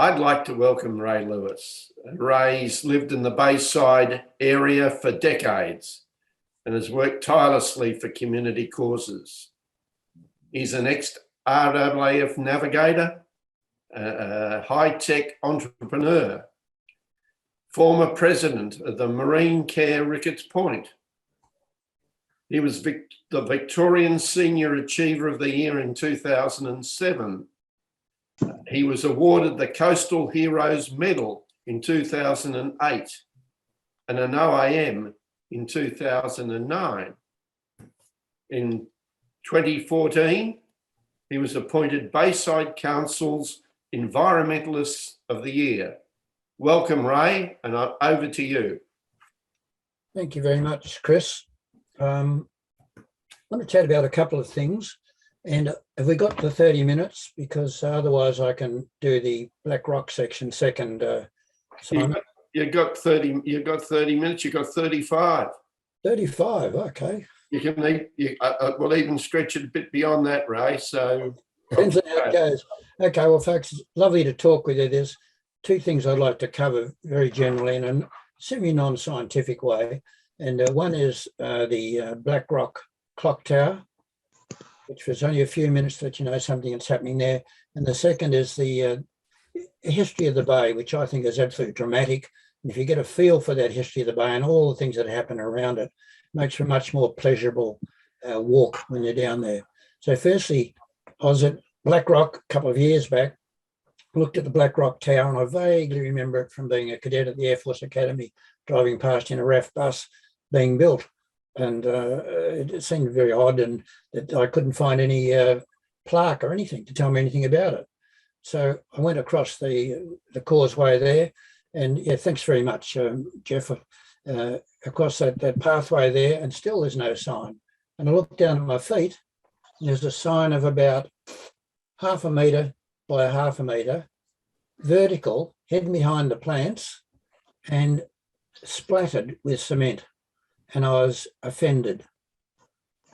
I'd like to welcome Ray Lewis. Ray's lived in the Bayside area for decades and has worked tirelessly for community causes. He's an ex-RAAF navigator, a high-tech entrepreneur, former president of the Marine Care Ricketts Point. He was the Victorian Senior Achiever of the Year in 2007. He was awarded the Coastal Heroes Medal in 2008 and an OAM in 2009. In 2014, he was appointed Bayside Council's Environmentalist of the Year. Welcome, Ray, and over to you. Thank you very much, Chris. I want to chat about a couple of things. And have we got the 30 minutes? Because otherwise I can do the Black Rock section second. You got 30 minutes, you got 35. 35, okay. You can we'll even stretch it a bit beyond that, Ray. So depends on how it goes. Okay, well, folks, it's lovely to talk with you. There's two things I'd like to cover very generally in a semi-non-scientific way. And one is the Black Rock Clock Tower, which was only a few minutes that you know something that's happening there. And the second is the history of the bay, which I think is absolutely dramatic. And if you get a feel for that history of the bay and all the things that happen around it, makes for a much more pleasurable walk when you're down there. So firstly, I was at Black Rock a couple of years back, looked at the Black Rock Tower, and I vaguely remember it from being a cadet at the Air Force Academy, driving past in a RAF bus being built. And it seemed very odd, and that I couldn't find any plaque or anything to tell me anything about it. So I went across the causeway there, and yeah, thanks very much, Jeff, across that pathway there, and still there's no sign. And I looked down at my feet, and there's a sign of about 1/2 metre by 1/2 metre, vertical, hidden behind the plants, and splattered with cement. And I was offended.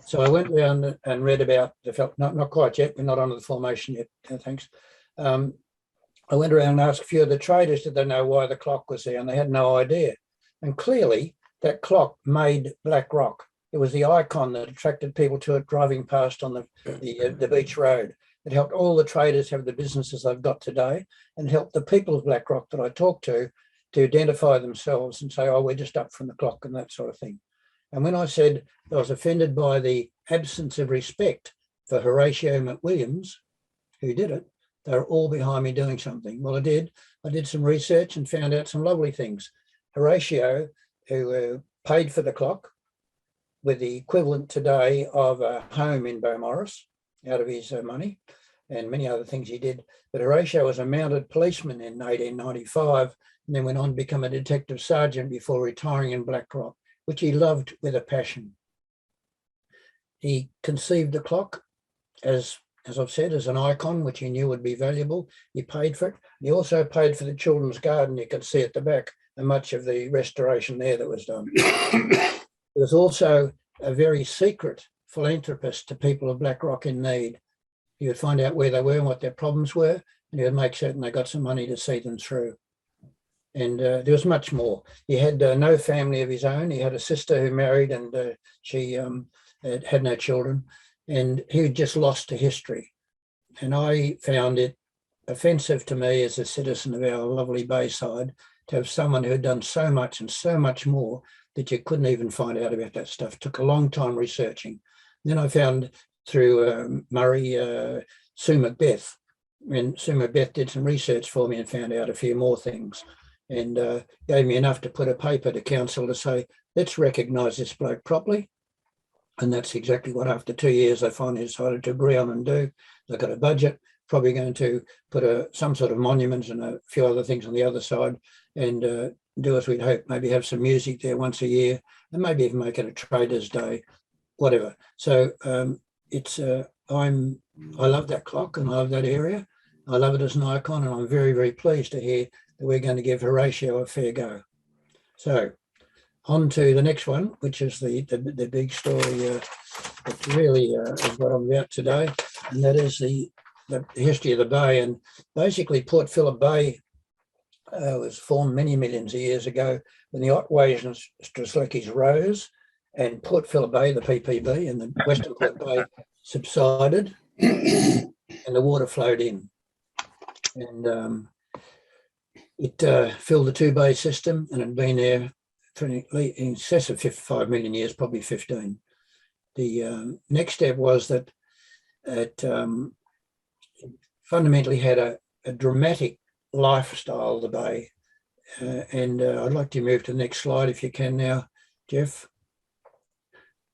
So I went around and read about the felt, not quite yet, we're not onto the formation yet, thanks. I went around and asked a few of the traders, did they know why the clock was there? And they had no idea. And clearly that clock made Black Rock. It was the icon that attracted people to it driving past on the beach road. It helped all the traders have the businesses they've got today, and helped the people of Black Rock that I talked to identify themselves and say, oh, we're just up from the clock and that sort of thing. And when I said I was offended by the absence of respect for Horatio McWilliams, who did it, they were all behind me doing something. Well, I did some research and found out some lovely things. Horatio, who paid for the clock with the equivalent today of a home in Beaumaris out of his money, and many other things he did. But Horatio was a mounted policeman in 1895, and then went on to become a detective sergeant before retiring in Black Rock, which he loved with a passion. He conceived the clock as I've said, as an icon, which he knew would be valuable. He paid for it. He also paid for the children's garden, you could see at the back, and much of the restoration there that was done. He was also a very secret philanthropist to people of Black Rock in need. He would find out where they were and what their problems were, and he would make certain they got some money to see them through. And there was much more. He had no family of his own. He had a sister who married, and she had no children, and he had just lost to history. And I found it offensive to me as a citizen of our lovely Bayside to have someone who had done so much and so much more that you couldn't even find out about that stuff. It took a long time researching. Then I found through Murray, Sue Macbeth, and Sue Macbeth did some research for me and found out a few more things, and gave me enough to put a paper to council to say, let's recognise this bloke properly. And that's exactly what, after 2 years, they finally decided to agree on and do. They've got a budget, probably going to put some sort of monument and a few other things on the other side, and do as we'd hope, maybe have some music there once a year, and maybe even make it a Traders' Day, whatever. So I love that clock, and I love that area. I love it as an icon, and I'm very, very pleased to hear that we're going to give Horatio a fair go. So on to the next one, which is the big story that really is what I'm about today, and that is the the history of the bay, and basically Port Phillip Bay was formed many millions of years ago when the Otways and Strzelecki's rose, and Port Phillip Bay, the PPB, and the Western Port Bay subsided, and the water flowed in, and it filled the two bay system, and had been there for in excess of 55 million years, probably 15. The next step was that it fundamentally had a dramatic lifestyle, the bay. And I'd like to move to the next slide if you can now, Jeff.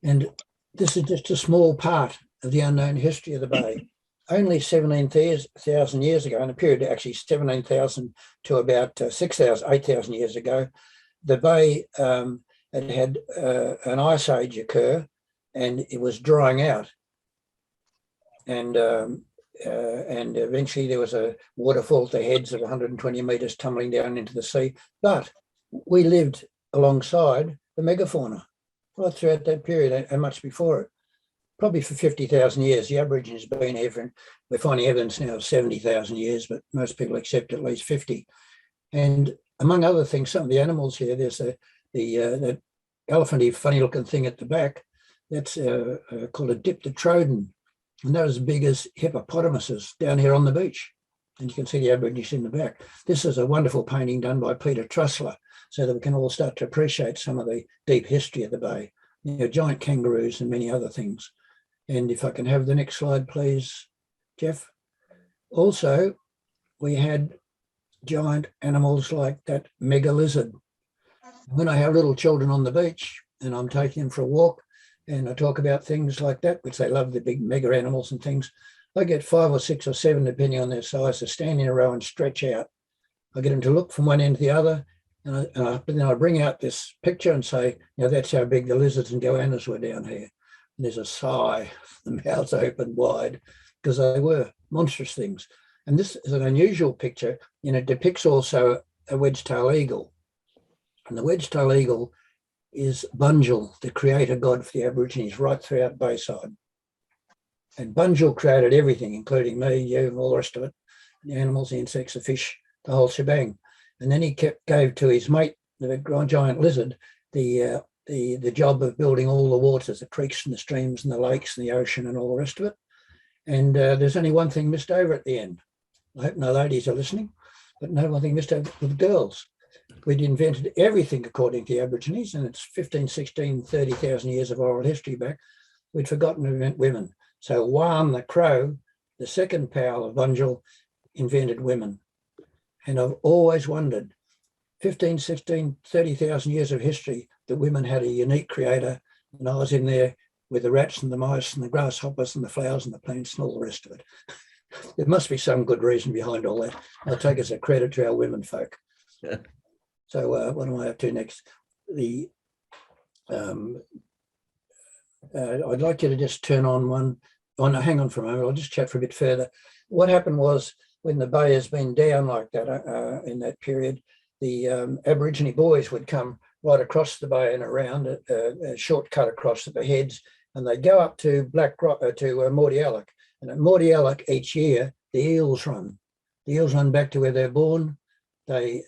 And this is just a small part of the unknown history of the bay. Only 17,000 years ago, in a period actually 17,000 to about 6,000, 8,000 years ago, the bay had an ice age occur, and it was drying out. And eventually there was a waterfall at the heads of 120 metres tumbling down into the sea. But we lived alongside the megafauna right throughout that period and much before it. Probably for 50,000 years. The Aborigines have been here, and we're finding evidence now of 70,000 years, but most people accept at least 50. And among other things, some of the animals here, there's that elephanty funny looking thing at the back, that's called a Diptotrodon. And they're as big as hippopotamuses down here on the beach. And you can see the Aborigines in the back. This is a wonderful painting done by Peter Trussler, so that we can all start to appreciate some of the deep history of the bay. You know, giant kangaroos and many other things. And if I can have the next slide, please, Jeff. Also, we had giant animals like that mega lizard. When I have little children on the beach and I'm taking them for a walk and I talk about things like that, which they love, the big mega animals and things, I get 5 or 6 or 7, depending on their size, to stand in a row and stretch out. I get them to look from one end to the other, and then I bring out this picture and say, you know, that's how big the lizards and goannas were down here. And there's a sigh, the mouths open wide, because they were monstrous things. And this is an unusual picture, and it depicts also a wedge-tailed eagle. And the wedge-tailed eagle is Bunjil, the creator god for the Aborigines right throughout Bayside. And Bunjil created everything, including me, you, and all the rest of it, the animals, the insects, the fish, the whole shebang. And then he gave to his mate, the giant lizard, the job of building all the waters, the creeks and the streams and the lakes and the ocean and all the rest of it. And there's only one thing missed over at the end. I hope no ladies are listening, but no one thing missed over with girls. We'd invented everything according to the Aborigines, and it's 15, 16, 30,000 years of oral history back. We'd forgotten to invent women. So Wan the crow, the second pal of Bunjil, invented women. And I've always wondered, 15, 16, 30,000 years of history, that women had a unique creator, and I was in there with the rats and the mice and the grasshoppers and the flowers and the plants and all the rest of it. There must be some good reason behind all that. I take it as a credit to our women folk. Yeah. So what do I have to next? I'd like you to just turn on one. Oh, no, hang on for a moment. I'll just chat for a bit further. What happened was, when the bay has been down like that in that period, the Aborigine boys would come right across the bay and around a shortcut across at the heads, and they'd go up to Black Rock to Mordialloc. And at Mordialloc each year, the eels run. The eels run back to where they're born. They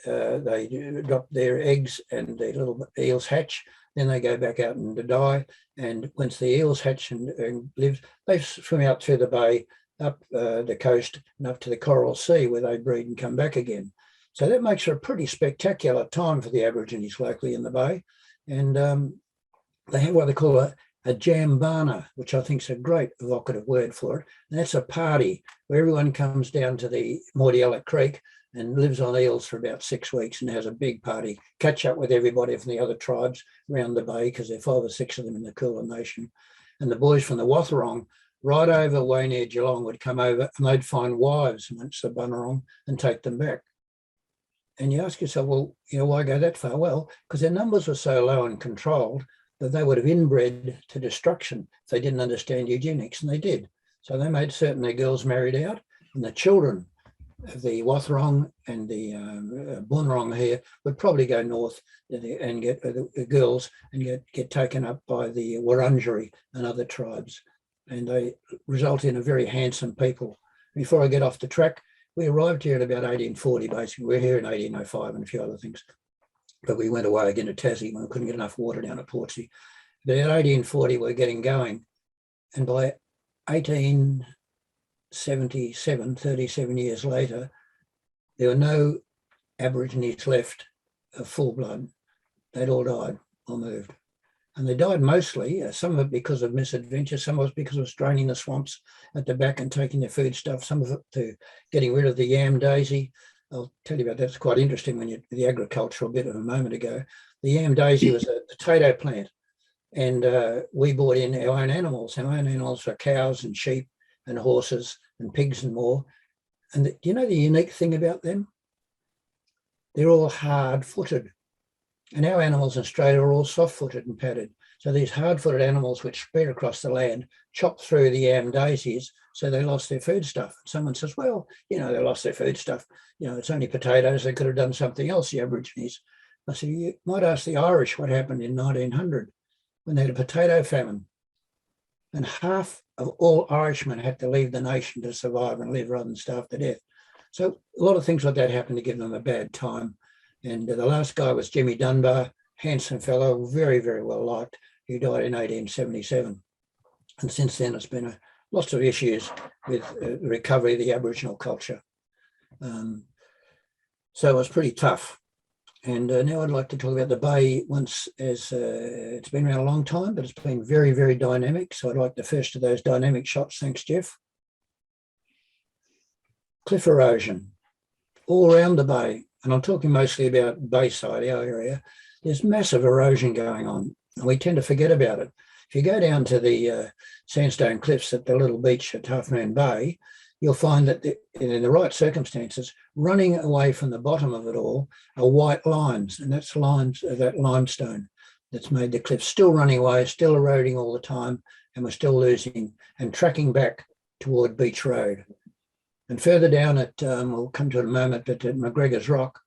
drop their eggs and the little eels hatch. Then they go back out and die. And once the eels hatch and live, they swim out through the bay, up the coast and up to the Coral Sea, where they breed and come back again. So that makes for a pretty spectacular time for the Aborigines locally in the bay. And they have what they call a jambana, which I think is a great evocative word for it. And that's a party where everyone comes down to the Mordialloc Creek and lives on eels for about 6 weeks and has a big party, catch up with everybody from the other tribes around the bay, because there are 5 or 6 of them in the Kulin Nation. And the boys from the Wathaurong, right over way near Geelong, would come over and they'd find wives amongst the Bunurong and take them back. And you ask yourself, well, you know, why go that far? Well, because their numbers were so low and controlled that they would have inbred to destruction if they didn't understand eugenics, and they did. So they made certain their girls married out, and the children of the Wathaurong and the Bunurong here would probably go north and get the girls and get taken up by the Wurundjeri and other tribes. And they result in a very handsome people before I get off the track, we arrived here at about 1840, basically. We're here in 1805 and a few other things. But we went away again to Tassie when we couldn't get enough water down at Portsea. But at 1840, we're getting going. And by 1877, 37 years later, there were no Aborigines left of full blood. They'd all died or moved. And they died mostly, some of it because of misadventure, some of it because of draining the swamps at the back and taking their food stuff, some of it to getting rid of the yam daisy. I'll tell you about that. It's quite interesting when you the agricultural bit of a moment ago. The yam daisy was a potato plant, and we brought in our own animals. Our own animals were cows and sheep and horses and pigs and more. And do you know the unique thing about them? They're all hard-footed. And our animals in Australia are all soft-footed and padded. So these hard-footed animals which spread across the land chopped through the yam daisies, so they lost their food stuff. Someone says, well, you know, they lost their food stuff. You know, it's only potatoes. They could have done something else, the Aborigines. I said, you might ask the Irish what happened in 1900 when they had a potato famine. And half of all Irishmen had to leave the nation to survive and live rather than starve to death. So a lot of things like that happened to give them a bad time. And the last guy was Jimmy Dunbar, handsome fellow, very, very well liked, who died in 1877. And since then, it's been lots of issues with the recovery of the Aboriginal culture. So it was pretty tough. And now I'd like to talk about the bay once as it's been around a long time, but it's been very, very dynamic. So I'd like the first of those dynamic shots. Thanks, Jeff. Cliff erosion all around the bay. And I'm talking mostly about Bayside, our area. There's massive erosion going on, and we tend to forget about it. If you go down to the sandstone cliffs at the little beach at Half Moon Bay, you'll find that in the right circumstances, running away from the bottom of it all are white limes, and that's limes of that limestone that's made the cliffs still running away, still eroding all the time, and we're still losing and tracking back toward Beach Road. And further down at, we'll come to it in a moment, but at McGregor's Rock,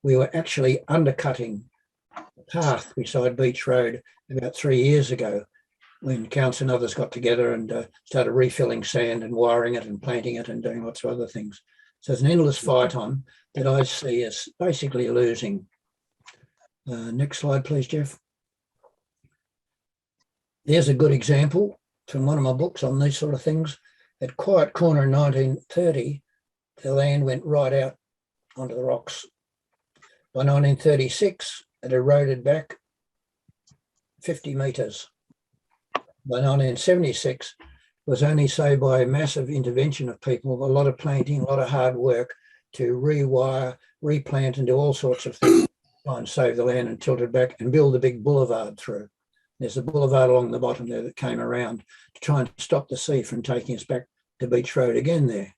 we were actually undercutting the path beside Beach Road about 3 years ago when council and others got together and started refilling sand and wiring it and planting it and doing lots of other things. So it's an endless fight on that I see as basically losing. Next slide, please, Jeff. There's a good example from one of my books on these sort of things. At Quiet Corner in 1930, the land went right out onto the rocks. By 1936, it eroded back 50 metres. By 1976, it was only, say, by a massive intervention of people, a lot of planting, a lot of hard work to rewire, replant and do all sorts of things, try and save the land and tilt it back and build a big boulevard through. There's a boulevard along the bottom there that came around to try and stop the sea from taking us back to Beach Road again there.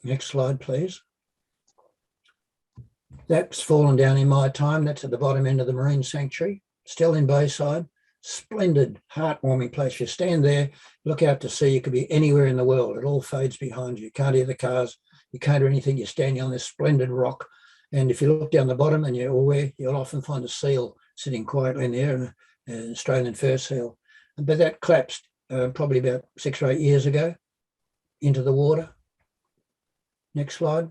Next slide, please. That's fallen down in my time. That's at the bottom end of the Marine Sanctuary, still in Bayside. Splendid, heartwarming place. You stand there, look out to sea. You could be anywhere in the world. It all fades behind you. You can't hear the cars. You can't hear anything. You're standing on this splendid rock. And if you look down the bottom and you're aware, you'll often find a seal sitting quietly in there, an Australian fur seal. But that collapsed probably about 6 or 8 years ago into the water. Next slide.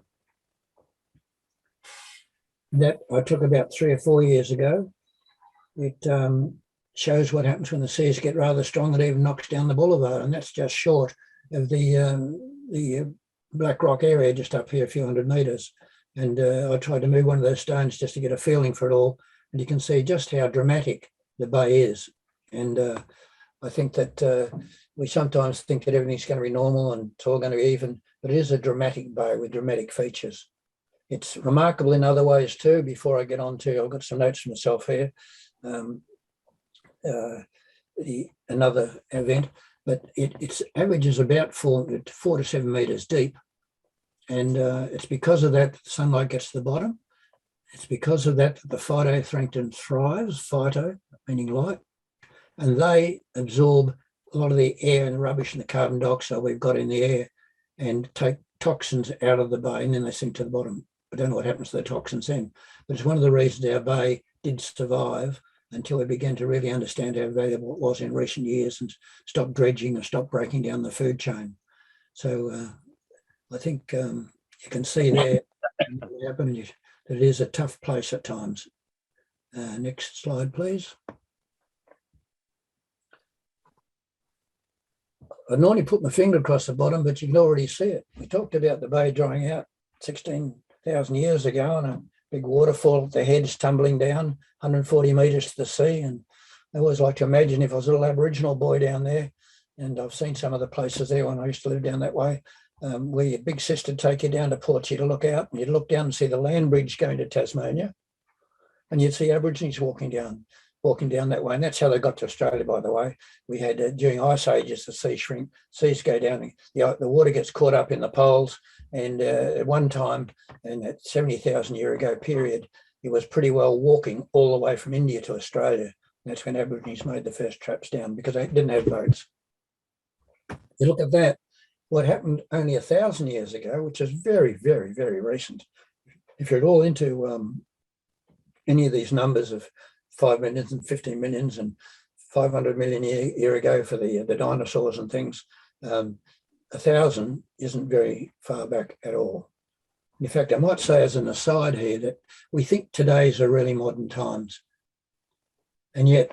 That I took about 3 or 4 years ago. It shows what happens when the seas get rather strong. It even knocks down the boulevard, and that's just short of the Black Rock area just up here a few hundred metres. And I tried to move one of those stones just to get a feeling for it all. And you can see just how dramatic the bay is. And I think that we sometimes think that everything's going to be normal and it's all going to be even, but it is a dramatic bay with dramatic features. It's remarkable in other ways too. Before I get on to, I've got some notes for myself here. Another event, but its average is about 4 to 7 metres deep. And it's because of that the sunlight gets to the bottom. It's because of that the phytoplankton thrives, phyto meaning light, and they absorb a lot of the air and the rubbish and the carbon dioxide we've got in the air and take toxins out of the bay, and then they sink to the bottom. I don't know what happens to the toxins then, but it's one of the reasons our bay did survive until we began to really understand how valuable it was in recent years and stop dredging and stop breaking down the food chain. So I think you can see there what happened, that it is a tough place at times. Next slide, please. I'd normally put my finger across the bottom, but you can already see it. We talked about the bay drying out 16,000 years ago, and a big waterfall, the heads tumbling down 140 metres to the sea. And I always like to imagine if I was a little Aboriginal boy down there, and I've seen some of the places there when I used to live down that way, where your big sister would take you down to Portsea to look out, and you'd look down and see the land bridge going to Tasmania, and you'd see Aborigines walking down that way. And that's how they got to Australia, by the way. We had, during ice ages, the seas go down, the water gets caught up in the poles. And at one time, in that 70,000 year ago period, it was pretty well walking all the way from India to Australia. And that's when Aborigines made the first traps down, because they didn't have boats. You look at that, what happened only 1,000 years ago, which is very, very, very recent. If you're at all into any of these numbers of 5 millions and 15 millions and 500 million year ago for the dinosaurs and things, 1,000 isn't very far back at all. In fact, I might say as an aside here that we think today's are really modern times. And yet,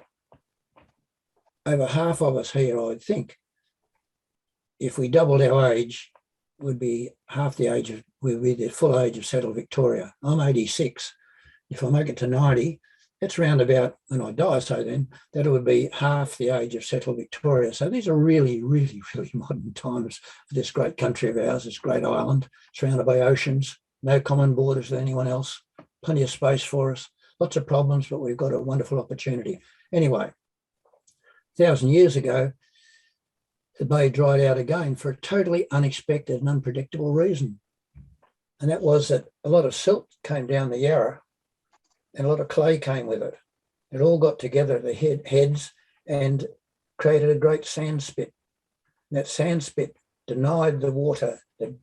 over half of us here, I would think, if we doubled our age, would be half the age of, would be the full age of settled Victoria. I'm 86. If I make it to 90, that's round about when I die. So then that would be half the age of settled Victoria. So these are really, really, really modern times for this great country of ours, this great island, surrounded by oceans, no common borders with anyone else, plenty of space for us, lots of problems, but we've got a wonderful opportunity. Anyway, 1,000 years ago, the bay dried out again for a totally unexpected and unpredictable reason. And that was that a lot of silt came down the Yarra and a lot of clay came with it. It all got together at the heads and created a great sand spit. And that sand spit denied the water, the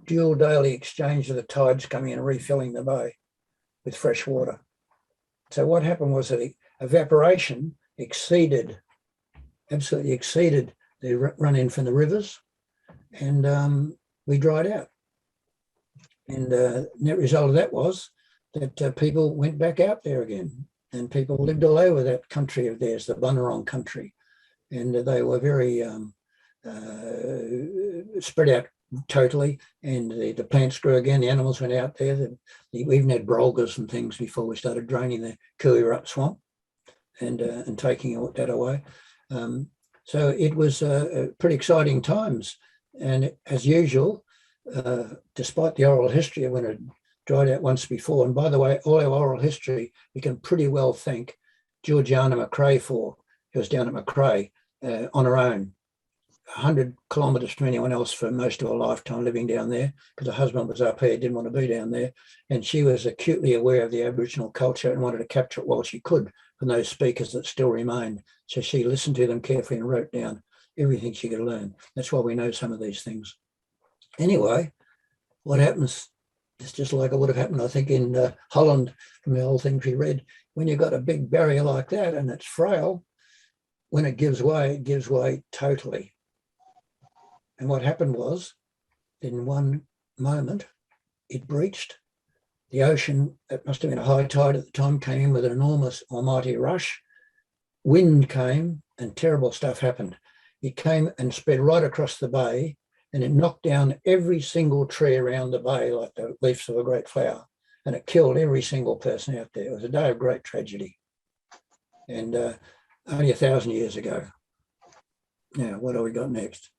dual daily exchange of the tides coming and refilling the bay with fresh water. So what happened was that evaporation absolutely exceeded the run-in from the rivers, and we dried out. And the net result of that was that people went back out there again, and people lived all over that country of theirs, the Bunurong country, and they were very spread out totally, and the plants grew again, the animals went out there. We even had brolgas and things before we started draining the Kooyarut swamp and taking that away. So it was pretty exciting times. And as usual, despite the oral history of when it dried out once before, and by the way, all our oral history, we can pretty well thank Georgiana McRae for, who was down at McRae on her own, 100 kilometres from anyone else for most of her lifetime living down there, because her husband was up here, didn't want to be down there. And she was acutely aware of the Aboriginal culture and wanted to capture it while she could from those speakers that still remain. So she listened to them carefully and wrote down everything she could learn. That's why we know some of these things. Anyway, what happens, it's just like it would have happened, I think, in Holland, from the old things we read. When you've got a big barrier like that and it's frail, when it gives way totally. And what happened was, in one moment, it breached. The ocean, it must have been a high tide at the time, came in with an enormous almighty rush. Wind came and terrible stuff happened. It came and spread right across the bay, and it knocked down every single tree around the bay like the leaves of a great flower. And it killed every single person out there. It was a day of great tragedy. And only 1,000 years ago. Now, what have we got next?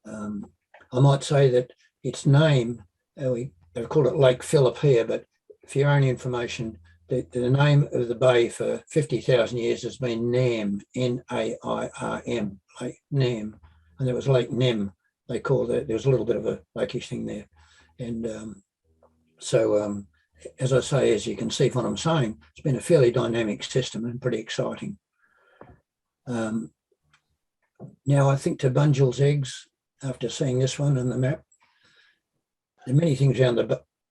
I might say that its name, they've called it Lake Phillip here, but for your own information, the name of the bay for 50,000 years has been Nairm, N-A-I-R-M, Lake Nairm. And there was Lake Nem, they called it. There was a little bit of a lakeish thing there. And so, as I say, as you can see from what I'm saying, it's been a fairly dynamic system and pretty exciting. Now, I think to Bunjil's eggs, after seeing this one and the map, there are many things around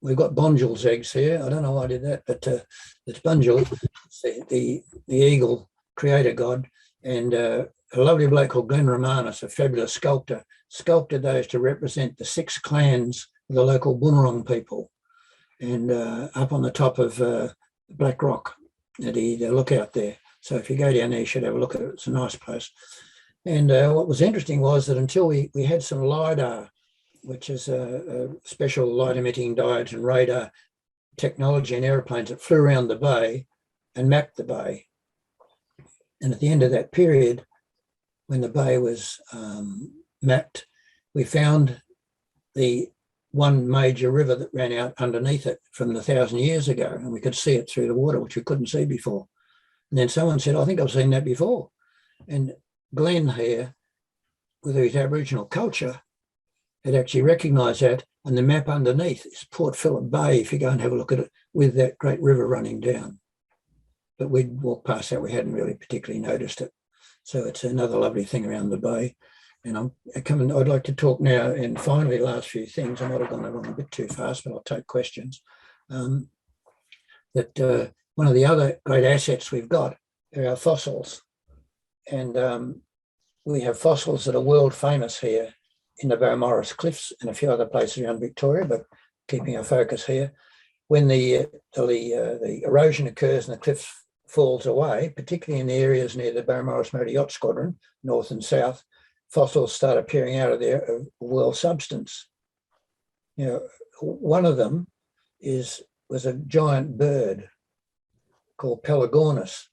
we've got Bunjil's eggs here. I don't know why I did that, but it's Bunjil, the eagle creator god, and a lovely bloke called Glenn Romanis, a fabulous sculptor, sculpted those to represent the 6 clans of the local Bunurong people. And up on the top of Black Rock at the lookout there. So if you go down there, you should have a look at it. It's a nice place. And what was interesting was that until we had some LiDAR, which is a special light emitting diodes and radar technology in aeroplanes that flew around the bay and mapped the bay. And at the end of that period, when the bay was mapped, we found the one major river that ran out underneath it from 1,000 years ago, and we could see it through the water, which we couldn't see before. And then someone said, I think I've seen that before. And Glenn here, with his Aboriginal culture, had actually recognised that, and the map underneath is Port Phillip Bay, if you go and have a look at it, with that great river running down. But we'd walked past that, we hadn't really particularly noticed it. So it's another lovely thing around the bay. And I'd like to talk now, and finally, last few things. I might have gone along a bit too fast, but I'll take questions. One of the other great assets we've got are our fossils. And we have fossils that are world famous here in the Beaumaris Cliffs and a few other places around Victoria, but keeping our focus here. When the erosion occurs and the cliff falls away, particularly in the areas near the Beaumaris Motor Yacht Squadron, north and south, fossils start appearing out of there of world substance. You know, one of them was a giant bird called Pelagornis.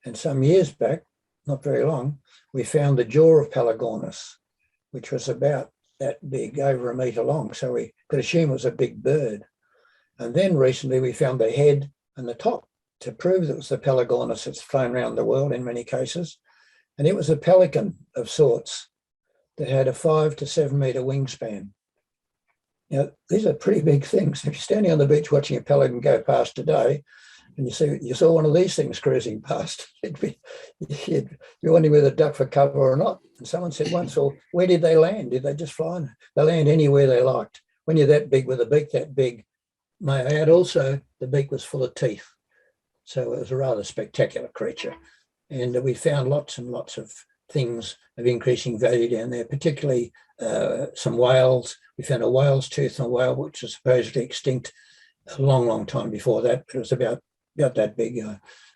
And some years back, not very long, we found the jaw of Pelagornis, which was about that big, over a metre long. So we could assume it was a big bird. And then recently we found the head and the top to prove that it was the Pelagornis that's flown around the world in many cases. And it was a pelican of sorts that had a 5 to 7 metre wingspan. Now, these are pretty big things. If you're standing on the beach watching a pelican go past today, and you saw one of these things cruising past, you'd be wondering whether to duck for cover or not. And someone said once, well, where did they land? Did they just fly? They land anywhere they liked. When you're that big with a beak that big, may I add also, the beak was full of teeth. So it was a rather spectacular creature. And we found lots and lots of things of increasing value down there, particularly some whales. We found a whale's tooth and a whale, which was supposedly extinct a long, long time before that. But it was about that big,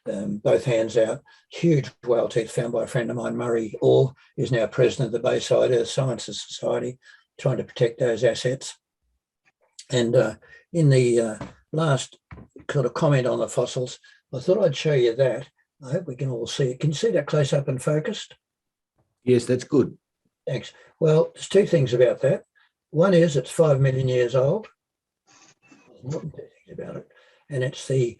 both hands out. Huge whale teeth found by a friend of mine, Murray Orr, who's now president of the Bayside Earth Sciences Society, trying to protect those assets. And in the last sort of comment on the fossils, I thought I'd show you that. I hope we can all see it. Can you see that close up and focused? Yes, that's good. Thanks. Well, there's 2 things about that. One is it's 5 million years old. More than 2 things about it. And it's the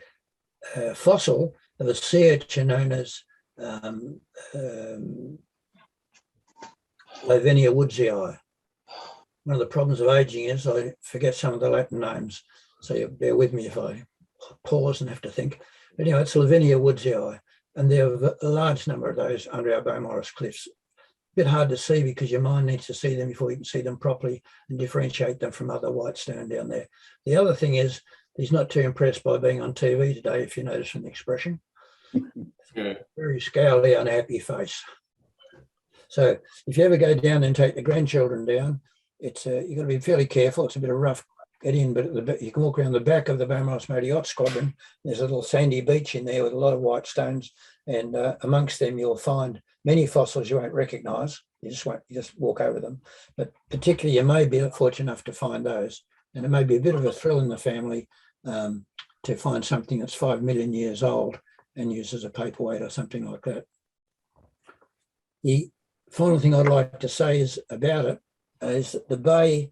fossil of a sea urchin known as Lavenia woodsii. One of the problems of aging is I forget some of the Latin names. So you bear with me if I pause and have to think. But anyway, it's Lavenia woodsii. And there are a large number of those under our Beaumaris cliffs. A bit hard to see because your mind needs to see them before you can see them properly and differentiate them from other white stone down there. The other thing is he's not too impressed by being on TV today, if you notice from the expression. Yeah. Very scoly, unhappy face. So if you ever go down and take the grandchildren down, it's you've got to be fairly careful. It's a bit of rough get in, but you can walk around the back of the Beaumaris Motor Yacht Squadron. There's a little sandy beach in there with a lot of white stones, and amongst them you'll find many fossils you won't recognise. You just walk over them. But particularly, you may be fortunate enough to find those, and it may be a bit of a thrill in the family to find something that's 5 million years old and used as a paperweight or something like that. The final thing I'd like to say is about it is that the bay.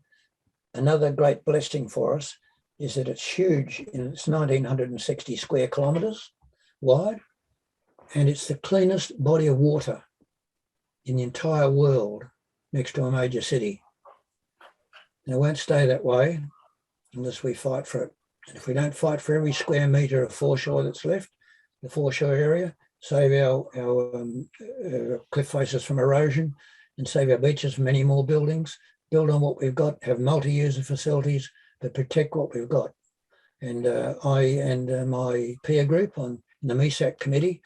Another great blessing for us is that it's huge, and it's 1,960 square kilometres wide, and it's the cleanest body of water in the entire world next to a major city. And it won't stay that way unless we fight for it. And if we don't fight for every square metre of foreshore that's left, the foreshore area, save our cliff faces from erosion and save our beaches from any more buildings, build on what we've got, have multi-user facilities, but protect what we've got. And I and my peer group in the MESAC committee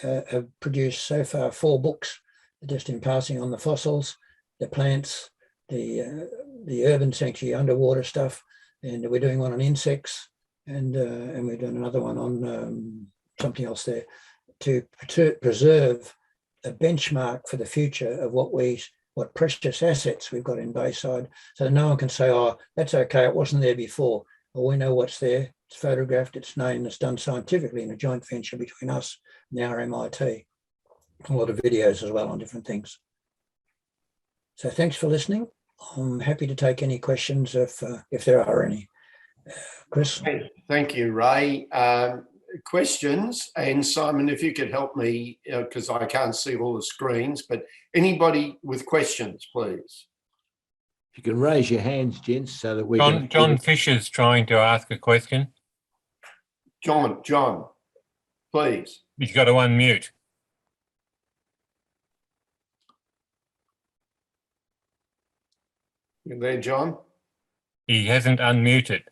have produced so far 4 books, just in passing, on the fossils, the plants, the urban sanctuary underwater stuff, and we're doing one on insects, and we're doing another one on something else there, to preserve a benchmark for the future of what precious assets we've got in Bayside, so no one can say, oh, that's okay, it wasn't there before. Well, we know what's there. It's photographed, it's known, it's done scientifically in a joint venture between us and the RMIT. A lot of videos as well on different things. So thanks for listening. I'm happy to take any questions if there are any. Chris? Thank you, Ray. Questions, and Simon, if you could help me, because I can't see all the screens, but anybody with questions, please. You can raise your hands, gents, so that we John Fisher's trying to ask a question. John, please. He's got to unmute. You there, John? He hasn't unmuted.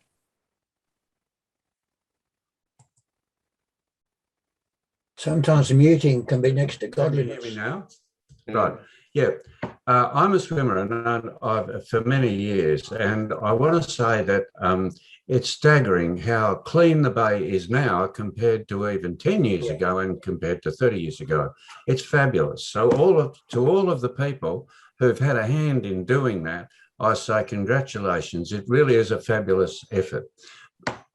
Sometimes muting can be next to Can you godliness. hear me now? Right. Yeah. I'm a swimmer and I've for many years, and I want to say that it's staggering how clean the bay is now compared to even 10 years ago and compared to 30 years ago. It's fabulous. So to all of the people who've had a hand in doing that, I say congratulations. It really is a fabulous effort.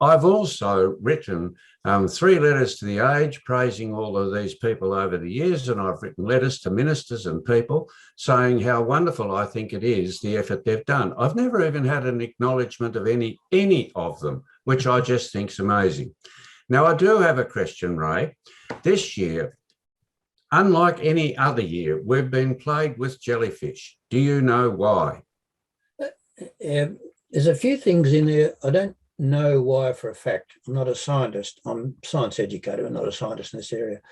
I've also written 3 letters to the Age praising all of these people over the years, and I've written letters to ministers and people saying how wonderful I think it is, the effort they've done. I've never even had an acknowledgement of any of them, which I just think is amazing. Now, I do have a question, Ray. This year, unlike any other year, we've been plagued with jellyfish. Do you know why? There's a few things in there. I don't know why for a fact. I'm not a scientist. I'm science educated, but not a scientist in this area.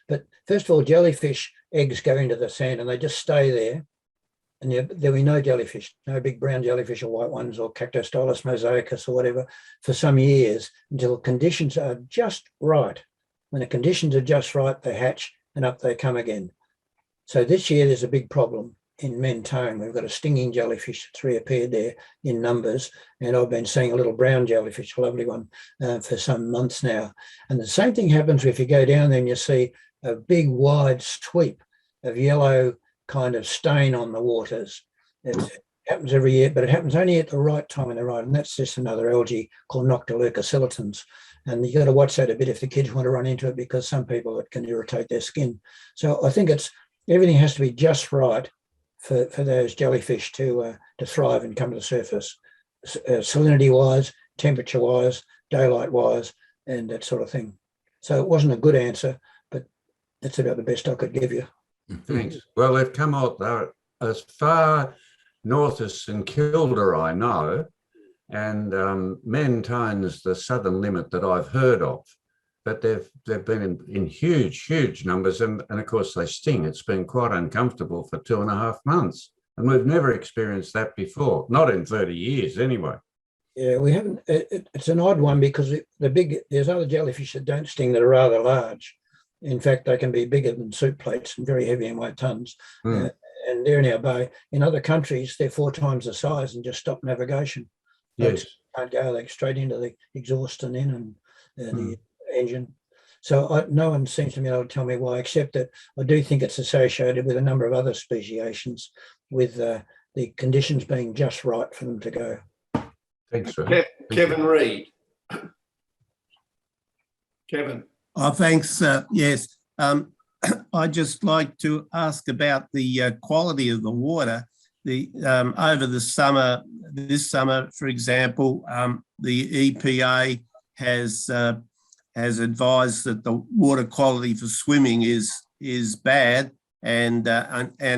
But first of all, jellyfish eggs go into the sand and they just stay there. And there'll be no jellyfish, no big brown jellyfish or white ones or Cactostylus mosaicus or whatever for some years until conditions are just right. When the conditions are just right, they hatch and up they come again. So this year there's a big problem. In Mentone, we've got a stinging jellyfish that's reappeared there in numbers, and I've been seeing a little brown jellyfish, a lovely one, for some months now. And the same thing happens if you go down there and you see a big wide sweep of yellow kind of stain on the waters. It happens every year, but it happens only at the right time in the right, and that's just another algae called Noctiluca silitans. And you got to watch that a bit if the kids want to run into it, because some people it can irritate their skin. So I think everything has to be just right for those jellyfish to thrive and come to the surface, salinity-wise, temperature-wise, daylight-wise, and that sort of thing. So it wasn't a good answer, but that's about the best I could give you. Thanks. Well, they've come out there as far north as St Kilda, I know, and Mentone's the southern limit that I've heard of. But they've been in huge numbers, and of course they sting. It's been quite uncomfortable for 2.5 months, and we've never experienced that before, not in 30 years anyway. Yeah, we haven't. It's an odd one because there's other jellyfish that don't sting that are rather large. In fact, they can be bigger than soup plates and very heavy and weigh tons. And they're in our bay. In other countries, they're 4 times the size and just stop navigation. Yes, can't go like straight into the exhaust and in and the engine. So no one seems to be able to tell me why, except that I do think it's associated with a number of other speciations, with the conditions being just right for them to go. thanks, Ray. Kevin Reid. Kevin. Oh, thanks. Yes. I'd just like to ask about the quality of the water. Over this summer, for example, the EPA has advised that the water quality for swimming is bad, and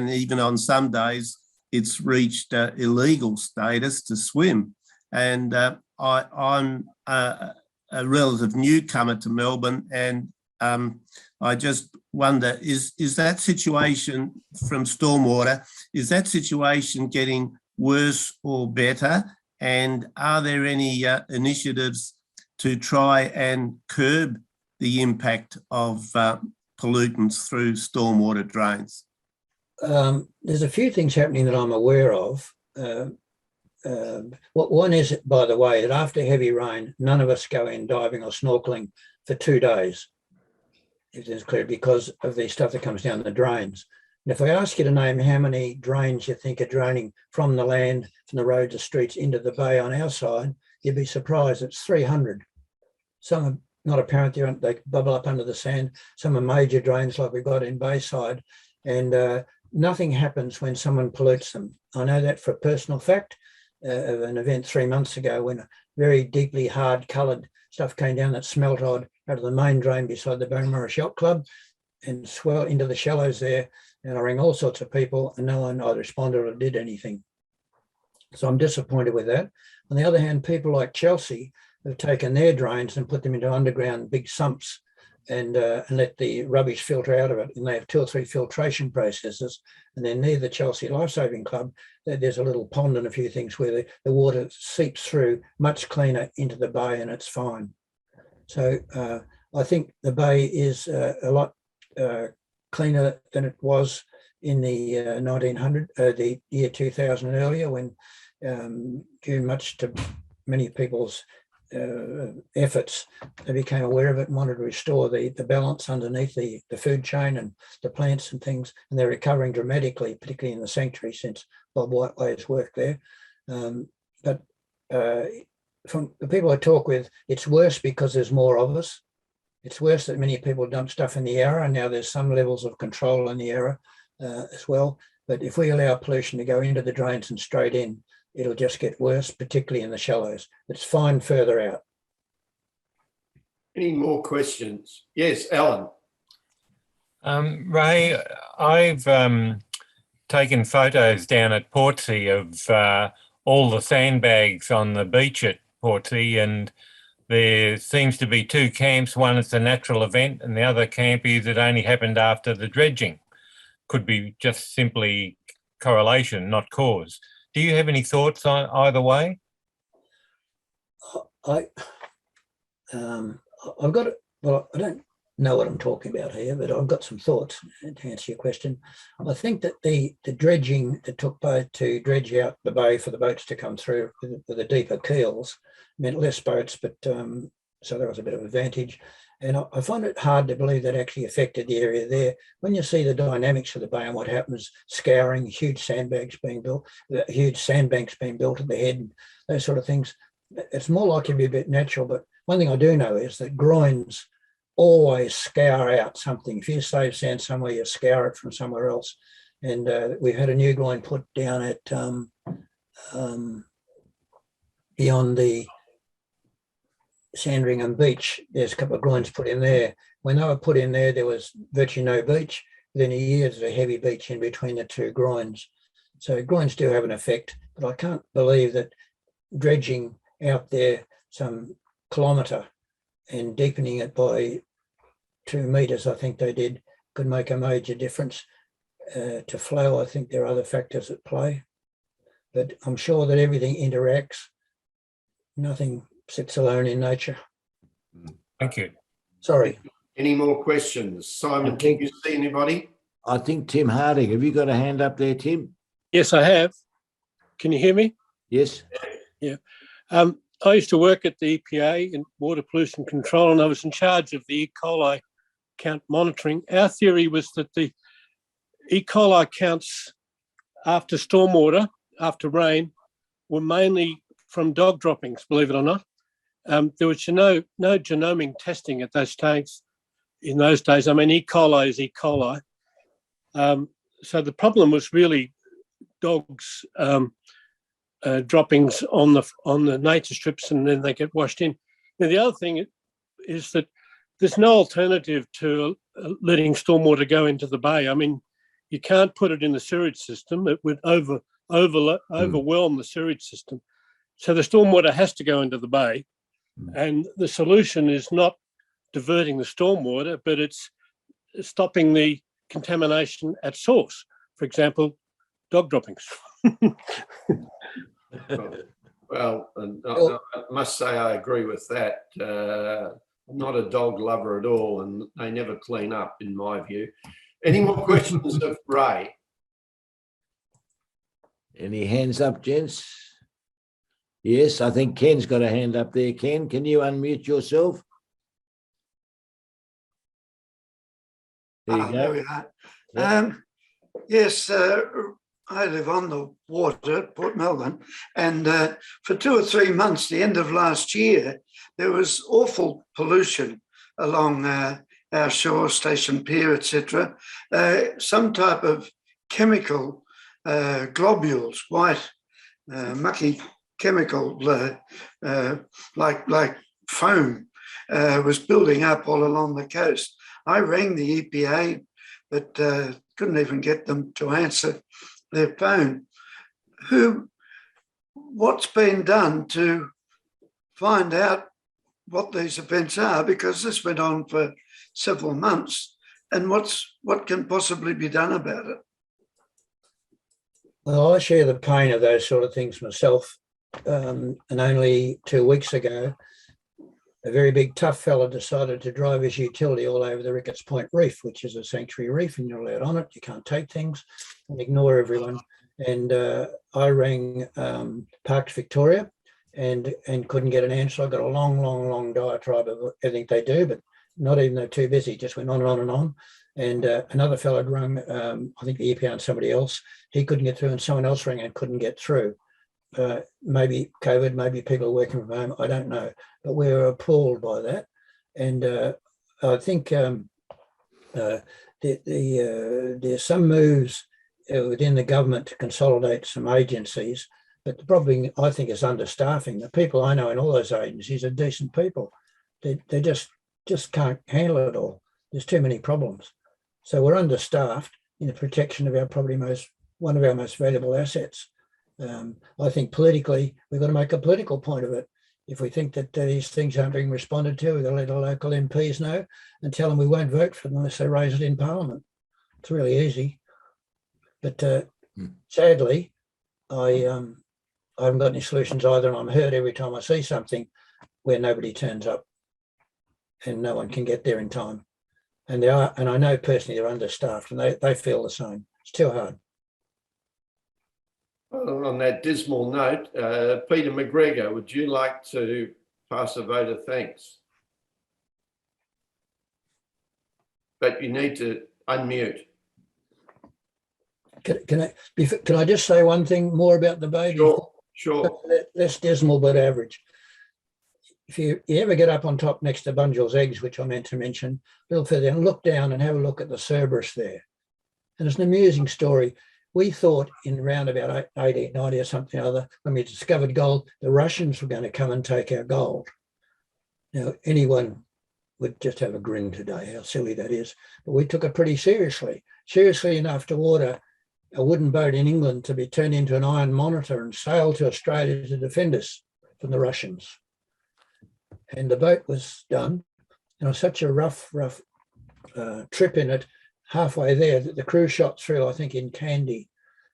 even on some days it's reached illegal status to swim. And I'm a relative newcomer to Melbourne, and I just wonder, is that situation from stormwater, is that situation getting worse or better? And are there any initiatives to try and curb the impact of pollutants through stormwater drains? There's a few things happening that I'm aware of. One is, by the way, that after heavy rain, none of us go in diving or snorkeling for 2 days, if it's clear, because of the stuff that comes down the drains. And if I ask you to name how many drains you think are draining from the land, from the roads, the streets into the bay on our side, you'd be surprised. It's 300. Some are not apparent, they bubble up under the sand. Some are major drains like we've got in Bayside, and nothing happens when someone pollutes them. I know that for a personal fact of an event 3 months ago when very deeply hard coloured stuff came down that smelt odd out of the main drain beside the Bangmorris Yacht Club and swirled into the shallows there. And I rang all sorts of people and no one either responded or did anything. So I'm disappointed with that. On the other hand, people like Chelsea have taken their drains and put them into underground big sumps and let the rubbish filter out of it. And they have 2 or 3 filtration processes. And then near the Chelsea Lifesaving Club, there's a little pond and a few things where the water seeps through much cleaner into the bay and it's fine. So I think the bay is a lot cleaner than it was in the the year 2000 and earlier, when due much to many people's efforts, they became aware of it and wanted to restore the balance underneath the food chain and the plants and things, and they're recovering dramatically, particularly in the sanctuary since Bob Whiteley's work there. But from the people I talk with, it's worse because there's more of us. It's worse that many people dump stuff in the Yarra, and now there's some levels of control in the Yarra as well. But if we allow pollution to go into the drains and straight in, it'll just get worse, particularly in the shallows. It's fine further out. Any more questions? Yes, Alan. Ray, I've taken photos down at Portsea of all the sandbags on the beach at Portsea, and there seems to be 2 camps. One is a natural event and the other camp is it only happened after the dredging. Could be just simply correlation, not cause. Do you have any thoughts on either way? I've got it. Well, I don't know what I'm talking about here, but I've got some thoughts to answer your question. I think that the dredging that took place to dredge out the bay for the boats to come through with the deeper keels meant less boats, but so there was a bit of advantage. And I find it hard to believe that actually affected the area there. When you see the dynamics of the bay and what happens, scouring, huge sandbanks being built at the head, and those sort of things, it's more likely to be a bit natural. But one thing I do know is that groins always scour out something. If you save sand somewhere, you scour it from somewhere else. And we've had a new groin put down at beyond the Sandringham Beach. There's a couple of groins put in there. When they were put in there, there was virtually no beach. Within a year, there's a heavy beach in between the 2 groins. So groins do have an effect, but I can't believe that dredging out there some kilometre and deepening it by 2 metres, I think they did, could make a major difference to flow. I think there are other factors at play, but I'm sure that everything interacts. Nothing sits alone in nature. Thank you. Sorry. Any more questions? Simon, can you see anybody? I think Tim Harding, have you got a hand up there, Tim? Yes, I have. Can you hear me? Yes. Yeah. I used to work at the EPA in water pollution control, and I was in charge of the E. coli count monitoring. Our theory was that the E. coli counts after stormwater, after rain, were mainly from dog droppings, believe it or not. There was no genomic testing at those days. In those days, I mean, E. coli is E. coli. So the problem was really dogs droppings on the nature strips, and then they get washed in. Now, the other thing is that there's no alternative to letting stormwater go into the bay. I mean, you can't put it in the sewage system; it would overwhelm the sewage system. So the stormwater has to go into the bay, and the solution is not diverting the stormwater, but it's stopping the contamination at source. For example, dog droppings. Well, and I must say I agree with that. I'm not a dog lover at all, and they never clean up, in my view. Any more questions of Ray? Any hands up, gents? Yes, I think Ken's got a hand up there. Ken, can you unmute yourself? There you There go. we are. Yep. Yes, I live on the water at Port Melbourne, and for 2 or 3 months, the end of last year, there was awful pollution along our shore, Station Pier, etc. Some type of chemical globules, white, mucky chemical, like foam, was building up all along the coast. I rang the EPA, but couldn't even get them to answer their phone. What's been done to find out what these events are? Because this went on for several months, and what can possibly be done about it? Well, I share the pain of those sort of things myself. And only 2 weeks ago, a very big tough fella decided to drive his utility all over the Ricketts Point Reef, which is a sanctuary reef, and you're allowed on it. You can't take things and ignore everyone. And I rang Parks Victoria and couldn't get an answer. I got a long diatribe of everything they do, but not even they're too busy, just went on and on and on. And another fellow had rung, I think the EPA and somebody else, he couldn't get through, and someone else rang and couldn't get through. Maybe COVID, maybe people are working from home, I don't know, but we're appalled by that. And I think there's some moves within the government to consolidate some agencies, but the problem, I think, is understaffing. The people I know in all those agencies are decent people. They just can't handle it all. There's too many problems. So we're understaffed in the protection of one of our most valuable assets. I think politically, we've got to make a political point of it. If we think that these things aren't being responded to, we've got to let our local MPs know and tell them we won't vote for them unless they raise it in Parliament. It's really easy. But sadly, I haven't got any solutions either, and I'm hurt every time I see something where nobody turns up and no one can get there in time. And I know personally they're understaffed, and they feel the same. It's too hard. Well, on that dismal note, Peter McGregor, would you like to pass a vote of thanks? But you need to unmute. Can I just say one thing more about the baby? Sure. Less dismal but average. If you ever get up on top next to Bunjil's Eggs, which I meant to mention, a little further down, look down and have a look at the Cerberus there. And it's an amusing story. We thought in around about 1890 or something or other, when we discovered gold, the Russians were going to come and take our gold. Now, anyone would just have a grin today, how silly that is. But we took it pretty seriously enough to order a wooden boat in England to be turned into an iron monitor and sail to Australia to defend us from the Russians. And the boat was done. And it was such a rough trip in it. Halfway there, the crew shot through, I think, in Kandy,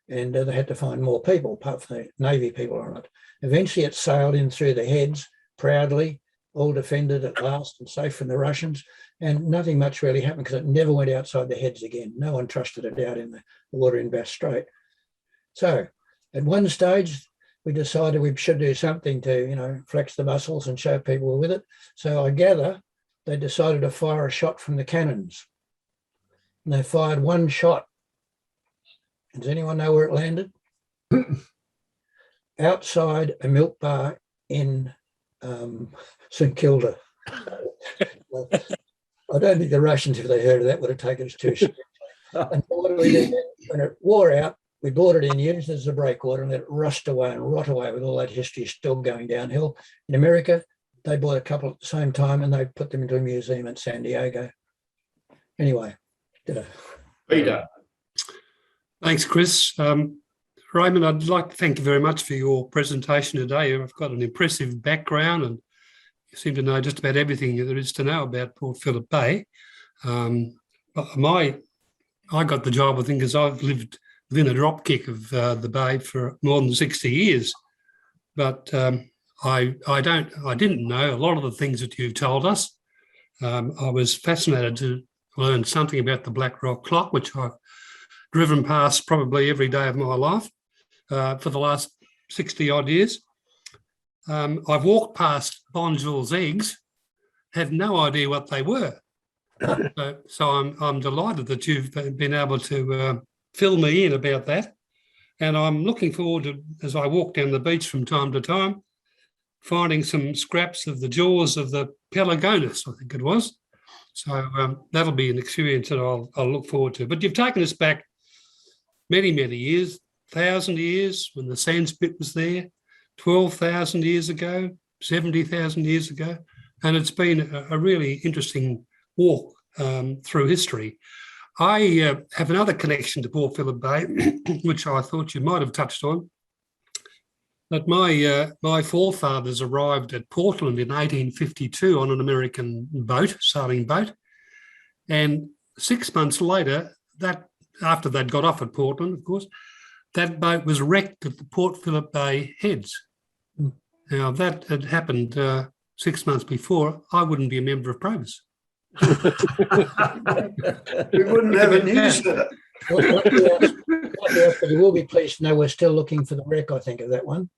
and they had to find more people, apart from the Navy people on it. Eventually, it sailed in through the Heads proudly, all defended at last and safe from the Russians, and nothing much really happened because it never went outside the Heads again. No one trusted it out in the water in Bass Strait. So, at one stage, we decided we should do something to, flex the muscles and show people we're with it. So I gather they decided to fire a shot from the cannons. And they fired one shot. Does anyone know where it landed? Outside a milk bar in St Kilda. Well, I don't think the Russians, if they heard of that, would have taken us too seriously. And what we did when it wore out, we bought it in, used it as a breakwater, and let it rust away and rot away with all that history still going downhill. In America, they bought a couple at the same time and they put them into a museum in San Diego. Anyway. Peter. Thanks, Chris. Raymond, I'd like to thank you very much for your presentation today. You've got an impressive background and you seem to know just about everything there is to know about Port Phillip Bay. I got the job, I think, as I've lived within a drop kick of the bay for more than 60 years. But I didn't know a lot of the things that you've told us. I was fascinated to learn something about the Black Rock clock, which I've driven past probably every day of my life for the last 60 odd years. I've walked past Bonjul's eggs, had no idea what they were. So I'm delighted that you've been able to fill me in about that. And I'm looking forward to, as I walk down the beach from time to time, finding some scraps of the jaws of the Pelagonus, I think it was. So that'll be an experience that I'll look forward to. But you've taken us back many, many years, 1,000 years when the sandspit was there, 12,000 years ago, 70,000 years ago. And it's been a really interesting walk through history. I have another connection to Port Phillip Bay, which I thought you might have touched on. But my forefathers arrived at Portland in 1852 on an American boat, sailing boat. And 6 months later, after they'd got off at Portland, of course, that boat was wrecked at the Port Phillip Bay heads. Now, if that had happened 6 months before, I wouldn't be a member of Probus. We wouldn't have a newsletter. But you will be pleased to know we're still looking for the wreck, I think, of that one.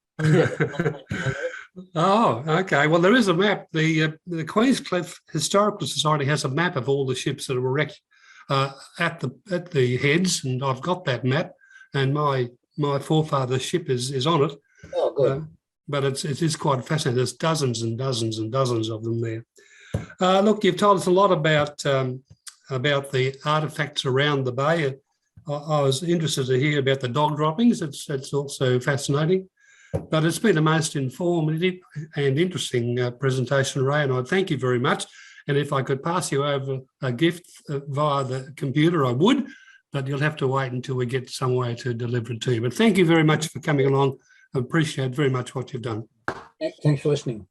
Oh, okay. Well, there is a map. The Queenscliff Historical Society has a map of all the ships that were wrecked at the heads, and I've got that map. And my forefather's ship is on it. Oh, good. But it is quite fascinating. There's dozens and dozens and dozens of them there. Look, you've told us a lot about the artefacts around the bay. I was interested to hear about the dog droppings. It's also fascinating. But it's been a most informative and interesting presentation, Ray, and I thank you very much. And if I could pass you over a gift via the computer, I would, but you'll have to wait until we get some way to deliver it to you. But thank you very much for coming along. I appreciate very much what you've done. Thanks for listening.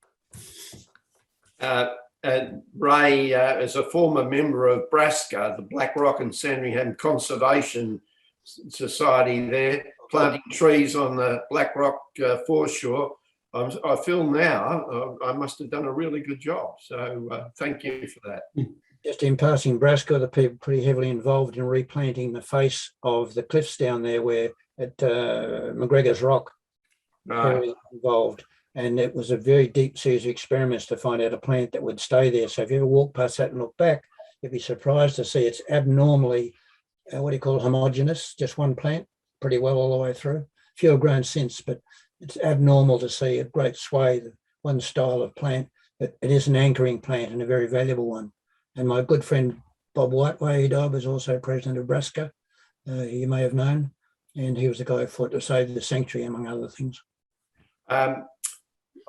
Ray, as a former member of BRASCA, the Black Rock and Sandringham Conservation Society there, planting trees on the Black Rock foreshore, I feel now I must have done a really good job. So thank you for that. Just in passing, BRASCA, the people pretty heavily involved in replanting the face of the cliffs down there where at McGregor's Rock, very involved. And it was a very deep series of experiments to find out a plant that would stay there. So if you ever walk past that and look back, you'd be surprised to see it's abnormally, homogeneous, just one plant, pretty well all the way through. Few have grown since, but it's abnormal to see a great swathe of one style of plant. But it is an anchoring plant and a very valuable one. And my good friend Bob Whiteway, who died, was also president of BRASCA, you may have known, and he was the guy who fought to save the sanctuary, among other things.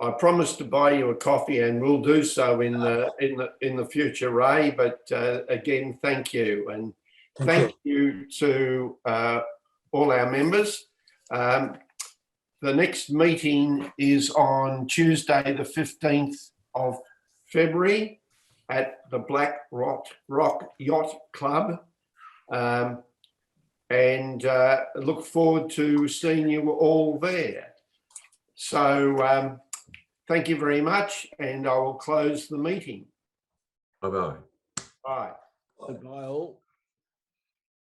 I promised to buy you a coffee, and we'll do so in the future, Ray. But again, thank you, and thank you to all our members. The next meeting is on Tuesday, the 15th of February, at the Black Rock Yacht Club, and look forward to seeing you all there. So. Thank you very much, and I will close the meeting. Bye-bye. Bye. Goodbye all.